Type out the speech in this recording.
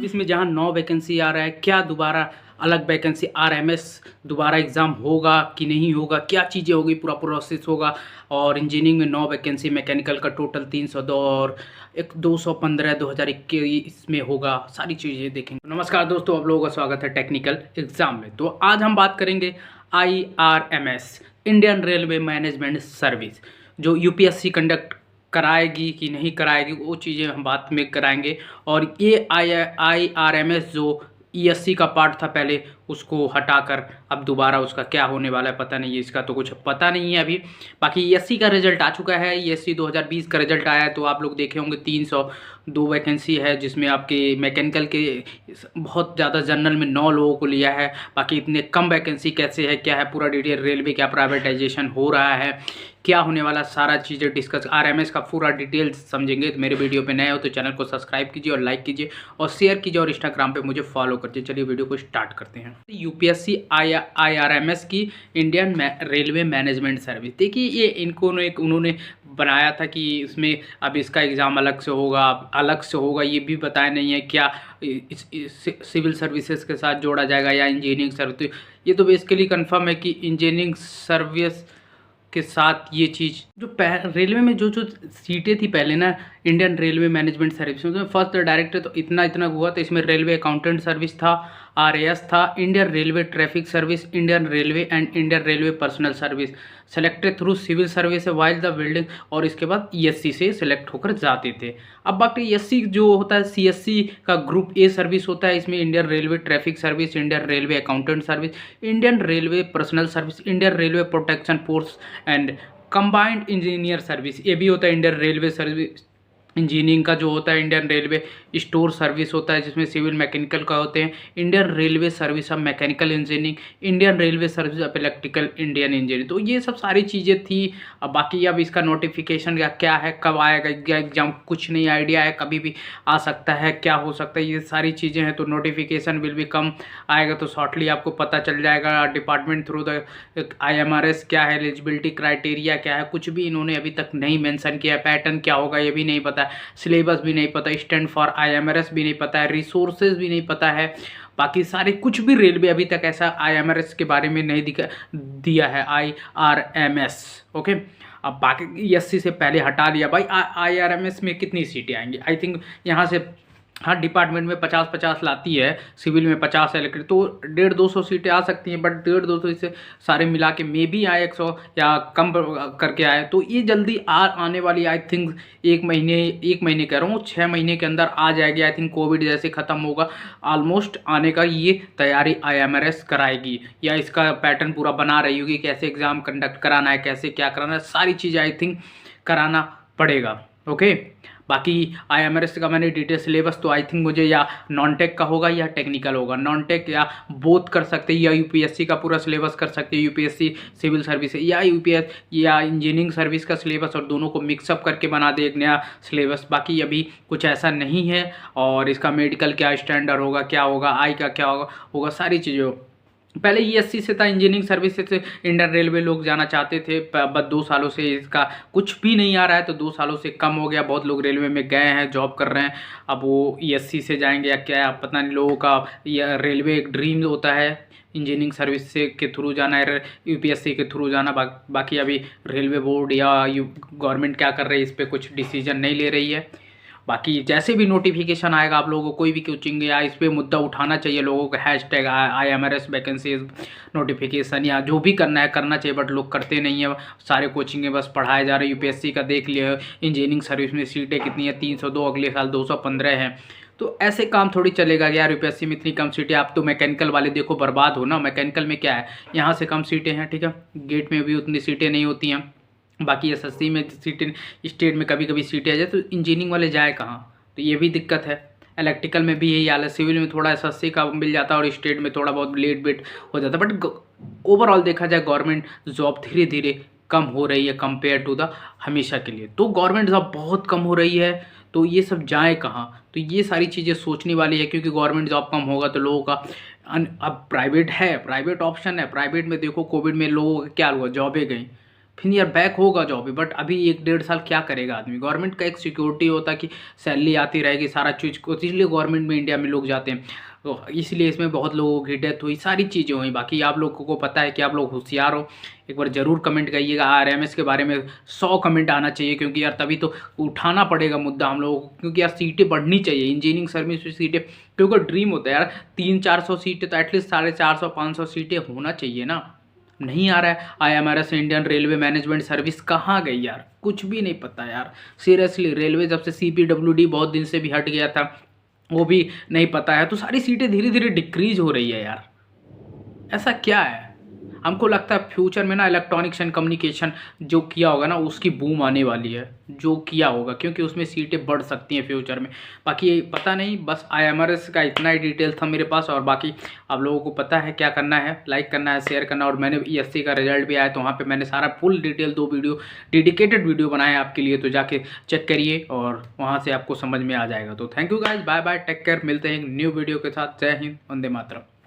इसमें जहाँ 9 वैकेंसी आ रहा है, क्या दोबारा अलग वैकेंसी आरएमएस दोबारा एग्ज़ाम होगा कि नहीं होगा, क्या चीज़ें होगी, पूरा प्रोसेस होगा। और इंजीनियरिंग में 9 वैकेंसी, मैकेनिकल का टोटल 302 और एक 215 2021 में होगा, सारी चीज़ें देखेंगे। नमस्कार दोस्तों, आप लोगों का स्वागत है टेक्निकल एग्ज़ाम में। तो आज हम बात करेंगे IRMS, Indian railway management service, जो यूपीएससी कंडक्ट कराएगी कि नहीं कराएगी, वो चीज़ें हम बात में कराएंगे। और ये आईआरएमएस जो ईएससी का पार्ट था पहले, उसको हटाकर अब दोबारा उसका क्या होने वाला है पता नहीं है, इसका तो कुछ पता नहीं है अभी। बाकी ईएससी का रिजल्ट आ चुका है, ईएससी 2020 का रिजल्ट आया है, तो आप लोग देखे होंगे 302 वैकेंसी है, जिसमें आपके मैकेनिकल के बहुत ज़्यादा, जनरल में 9 लोगों को लिया है। बाकी इतने कम वैकेंसी कैसे है, क्या है पूरा डिटेल, रेलवे क्या प्राइवेटाइजेशन हो रहा है, क्या होने वाला, सारा चीज़ें डिस्कस, आरएमएस का पूरा डिटेल समझेंगे। तो मेरे वीडियो पे नए हो तो चैनल को सब्सक्राइब कीजिए और लाइक कीजिए और शेयर कीजिए और इंस्टाग्राम पे मुझे फॉलो करते। चलिए वीडियो को स्टार्ट करते हैं। यूपीएससी आईआरएमएस की इंडियन रेलवे मैनेजमेंट सर्विस, देखिए ये इनको उन्होंने बनाया था कि इसमें अब इसका एग्ज़ाम अलग से होगा, ये भी बताया नहीं है क्या सिविल सर्विसेज के साथ जोड़ा जाएगा या इंजीनियरिंग सर्विस। ये तो बेसिकली कंफर्म है कि इंजीनियरिंग सर्विस के साथ ये चीज़ जो रेलवे में जो सीटें थी पहले ना, इंडियन रेलवे मैनेजमेंट सर्विस में फर्स्ट डायरेक्टर तो इतना हुआ था। इसमें रेलवे अकाउंटेंट सर्विस था, आरएएस था, Indian railway traffic service, Indian railway and Indian railway personal service selected through civil service while the building, और इसके बाद ईएससी से सिलेक्ट होकर जाते थे। अब बाकी ईएससी जो होता है, सीएससी का ग्रुप ए सर्विस होता है, इसमें Indian railway traffic service, Indian railway accountant service, Indian railway personal service, Indian railway protection force and combined engineer service, ये भी होता है इंडियन रेलवे सर्विस। इंजीनियरिंग का जो होता है इंडियन रेलवे स्टोर सर्विस होता है, जिसमें सिविल मैकेनिकल का होते हैं, Indian railway service of mechanical engineering, Indian railway service of electrical Indian engineering. तो ये सब सारी चीज़ें थी। अब बाकी अब इसका नोटिफिकेशन क्या है, कब आएगा एग्जाम, कुछ नहीं आइडिया है, कभी भी आ सकता है, क्या हो सकता है, ये सारी चीज़ें हैं। तो नोटिफिकेशन विल भी कम आएगा तो शॉर्टली आपको पता चल जाएगा। डिपार्टमेंट थ्रू द आईएमआरएस क्या है, एलिजिबिलिटी क्राइटेरिया क्या है, कुछ भी इन्होंने अभी तक नहीं मेंशन किया है। पैटर्न क्या होगा ये भी नहीं पता, सिलेबस भी नहीं पता, स्टैंड फॉर आईएमआरएस भी नहीं पता है, रिसोर्सेज भी नहीं पता है। बाकी सारे कुछ भी रेलवे अभी तक ऐसा आईएमआरएस के बारे में नहीं दिया है, आईआरएमएस। ओके, अब बाकी ईएससी से पहले हटा लिया भाई। आईआरएमएस में कितनी सीटें आएंगी, आई थिंक यहाँ से हर डिपार्टमेंट में 50-50 लाती है, सिविल में 50 इलेक्ट्रिक, तो 150-200 सीटें आ सकती हैं। बट 150-200 से सारे मिला के मे भी आए 100 या कम करके आए, तो ये जल्दी आने वाली, आई थिंक एक महीने कह रहा हूँ, 6 महीने के अंदर आ जाएगी। आई थिंक कोविड जैसे ख़त्म होगा ऑलमोस्ट आने का, ये तैयारी आईएमआरएस कराएगी या इसका पैटर्न पूरा बना रही होगी, कैसे एग्ज़ाम कंडक्ट कराना है, कैसे क्या कराना है, सारी चीज़ें आई थिंक कराना पड़ेगा। ओके, बाकी आईएमआरएस का मैंने डिटेल सिलेबस तो आई थिंक मुझे या नॉन टेक का होगा या टेक्निकल होगा, नॉन टेक या बोथ कर सकते हैं, या यूपीएससी का पूरा सिलेबस कर सकते हैं, यूपीएससी सिविल सर्विस या यूपीएस या इंजीनियरिंग सर्विस का सिलेबस, और दोनों को मिक्सअप करके बना दे एक नया सिलेबस। बाकी अभी कुछ ऐसा नहीं है। और इसका मेडिकल क्या स्टैंडर्ड होगा, क्या होगा, आई का क्या होगा सारी चीज़ें। पहले ईएससी से था, इंजीनियरिंग सर्विस से इंडियन रेलवे लोग जाना चाहते थे, बस 2 सालों से इसका कुछ भी नहीं आ रहा है, तो 2 सालों से कम हो गया। बहुत लोग रेलवे में गए हैं, जॉब कर रहे हैं, अब वो ईएससी से जाएंगे या क्या पता नहीं। लोगों का यह रेलवे एक ड्रीम होता है इंजीनियरिंग सर्विस से के थ्रू जाना है, यूपीएससी के थ्रू जाना। बाकी अभी रेलवे बोर्ड या गवर्नमेंट क्या कर रही है, इस पर कुछ डिसीजन नहीं ले रही है। बाकी जैसे भी नोटिफिकेशन आएगा, आप लोगों को कोई भी कोचिंग या इस पर मुद्दा उठाना चाहिए लोगों को, हैशटैग आईएमआरएस वैकेंसीज नोटिफिकेशन या जो भी करना है करना चाहिए, बट लोग करते नहीं है। सारे कोचिंग में बस पढ़ाए जा रहे हैं। यूपीएससी का देख लिया, इंजीनियरिंग सर्विस में सीटें कितनी है, 302, अगले साल 215 हैं। तो ऐसे काम थोड़ी चलेगा यार, यूपीएससी में इतनी कम सीटें। आप तो मैकेनिकल वाले देखो बर्बाद हो ना, मैकेनिकल में क्या है, यहाँ से कम सीटें हैं, ठीक है, गेट में भी उतनी सीटें नहीं होती हैं। बाकी एसएससी में सीटें, स्टेट में कभी कभी सीटें आ जाए, तो इंजीनियरिंग वाले जाए कहाँ, तो ये भी दिक्कत है। इलेक्ट्रिकल में भी यही हाल है, सिविल में थोड़ा एसएससी का मिल जाता है और स्टेट में थोड़ा बहुत लेट वेट हो जाता है। बट ओवरऑल देखा जाए, गवर्नमेंट जॉब धीरे धीरे कम हो रही है कंपेयर टू द हमेशा के लिए। तो गवर्नमेंट जॉब बहुत कम हो रही है, तो ये सब जाए कहाँ, तो ये सारी चीज़ें सोचने वाली है। क्योंकि गवर्नमेंट जॉब कम होगा तो लोगों का अब प्राइवेट है, प्राइवेट ऑप्शन है। प्राइवेट में देखो कोविड में लोगों का क्या हुआ, जॉबें गई, फिर यार बैक होगा जॉब भी, बट अभी 1-1.5 साल क्या करेगा आदमी। गवर्नमेंट का एक सिक्योरिटी होता है कि सैलरी आती रहेगी, सारा चीज़ को, इसलिए गवर्नमेंट में इंडिया में लोग जाते हैं। तो इसलिए इसमें बहुत लोगों की डेथ हुई, सारी चीज़ें हुई। बाकी आप लोगों को पता है कि आप लोग होशियार हो, एक बार ज़रूर कमेंट करिएगा। आरएमएस के बारे में 100 कमेंट आना चाहिए, क्योंकि यार तभी तो उठाना पड़ेगा मुद्दा हम लोगों को, क्योंकि यार सीटें बढ़नी चाहिए इंजीनियरिंग सर्विस में। सीटें क्योंकि ड्रीम होता है यार, 300-400 सीटें तो एटलीस्ट 450-500 सीटें होना चाहिए ना। नहीं आ रहा है। IMRS Indian railway management service कहाँ गई यार, कुछ भी नहीं पता यार। सीरियसली रेलवे जब से CPWD बहुत दिन से भी हट गया था, वो भी नहीं पता है। तो सारी सीटें धीरे धीरे डिक्रीज हो रही है यार, ऐसा क्या है। हमको लगता है फ्यूचर में ना इलेक्ट्रॉनिक्स एंड कम्युनिकेशन जो किया होगा ना, उसकी बूम आने वाली है, जो किया होगा, क्योंकि उसमें सीटें बढ़ सकती हैं फ्यूचर में। बाकी पता नहीं, बस IMRS का इतना ही डिटेल था मेरे पास। और बाकी आप लोगों को पता है क्या करना है, लाइक करना है, शेयर करना। और मैंने ESC का रिजल्ट भी आया, तो वहाँ पर मैंने सारा full detail 2 video dedicated video बनाए आपके लिए, तो जाके चेक करिए और वहाँ से आपको समझ में आ जाएगा। तो thank you guys, bye bye, take care, मिलते हैं एक न्यू वीडियो के साथ। जय हिंद, वंदे मातरम।